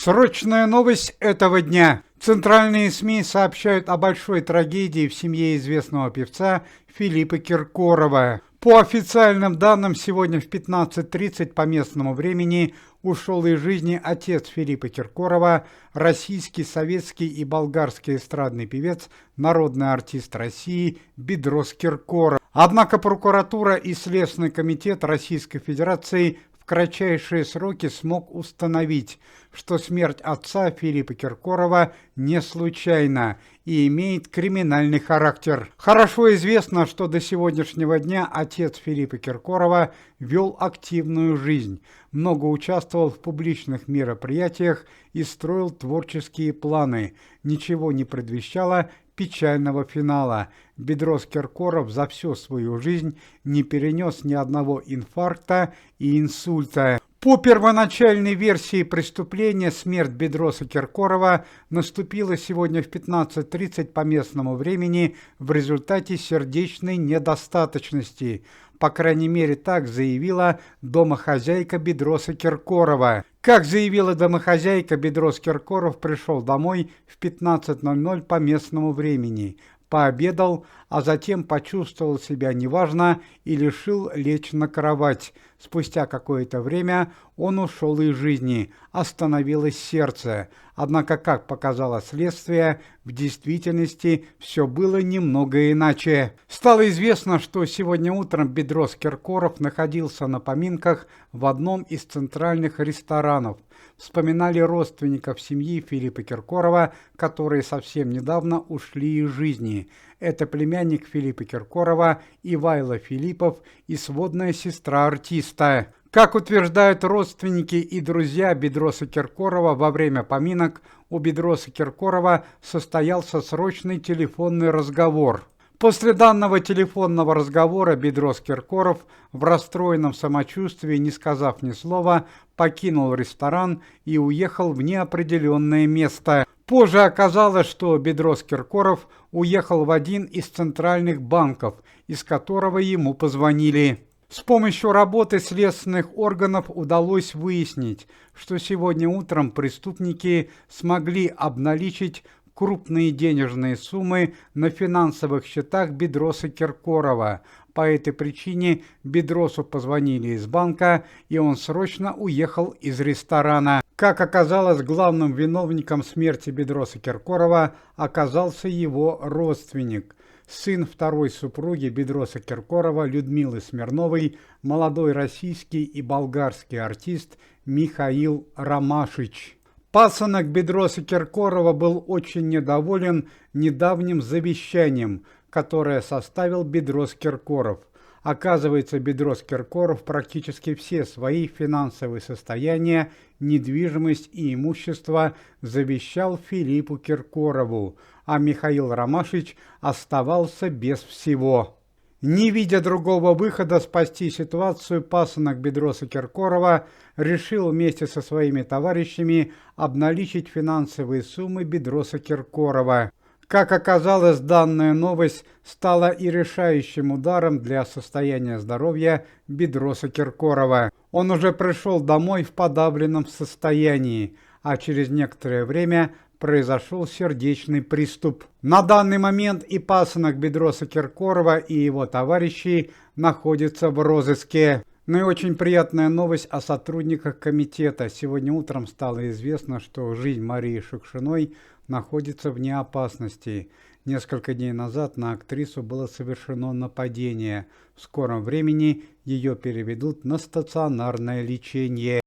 Срочная новость этого дня. Центральные СМИ сообщают о большой трагедии в семье известного певца Филиппа Киркорова. По официальным данным, сегодня в 15:30 по местному времени ушел из жизни отец Филиппа Киркорова, российский, советский и болгарский эстрадный певец, народный артист России Бедрос Киркоров. Однако прокуратура и Следственный комитет Российской Федерации в кратчайшие сроки смог установить, что смерть отца Филиппа Киркорова не случайна и имеет криминальный характер. Хорошо известно, что до сегодняшнего дня отец Филиппа Киркорова вел активную жизнь, много участвовал в публичных мероприятиях и строил творческие планы. Ничего не предвещало печального финала. Бедрос Киркоров за всю свою жизнь не перенес ни одного инфаркта и инсульта. По первоначальной версии преступления, смерть Бедроса Киркорова наступила сегодня в 15:30 по местному времени в результате сердечной недостаточности. По крайней мере, так заявила домохозяйка Бедроса Киркорова. Как заявила домохозяйка, Бедрос Киркоров пришел домой в 15:00 по местному времени, пообедал, а затем почувствовал себя неважно и решил лечь на кровать. Спустя какое-то время он ушел из жизни, остановилось сердце. Однако, как показало следствие, в действительности все было немного иначе. Стало известно, что сегодня утром Бедрос Киркоров находился на поминках в одном из центральных ресторанов. Вспоминали родственников семьи Филиппа Киркорова, которые совсем недавно ушли из жизни. Это племянник Филиппа Киркорова Ивайло Филиппов и сводная сестра артиста. Как утверждают родственники и друзья Бедроса Киркорова, во время поминок у Бедроса Киркорова состоялся срочный телефонный разговор. После данного телефонного разговора Бедрос Киркоров в расстроенном самочувствии, не сказав ни слова, покинул ресторан и уехал в неопределенное место. Позже оказалось, что Бедрос Киркоров уехал в один из центральных банков, из которого ему позвонили. С помощью работы следственных органов удалось выяснить, что сегодня утром преступники смогли обналичить крупные денежные суммы на финансовых счетах Бедроса Киркорова. По этой причине Бедросу позвонили из банка, и он срочно уехал из ресторана. Как оказалось, главным виновником смерти Бедроса Киркорова оказался его родственник, сын второй супруги Бедроса Киркорова Людмилы Смирновой, молодой российский и болгарский артист Михаил Ромашич. Пасынок Бедроса Киркорова был очень недоволен недавним завещанием, которое составил Бедрос Киркоров. Оказывается, Бедрос Киркоров практически все свои финансовые состояния, недвижимость и имущество завещал Филиппу Киркорову, а Михаил Ромашич оставался без всего. Не видя другого выхода спасти ситуацию, пасынок Бедроса Киркорова решил вместе со своими товарищами обналичить финансовые суммы Бедроса Киркорова. Как оказалось, данная новость стала и решающим ударом для состояния здоровья Бедроса Киркорова. Он уже пришел домой в подавленном состоянии, а через некоторое время произошел сердечный приступ. На данный момент и пасынок Бедроса Киркорова, и его товарищи находятся в розыске. Ну и очень приятная новость о сотрудниках комитета. Сегодня утром стало известно, что жизнь Марии Шукшиной находится вне опасности. Несколько дней назад на актрису было совершено нападение. В скором времени ее переведут на стационарное лечение.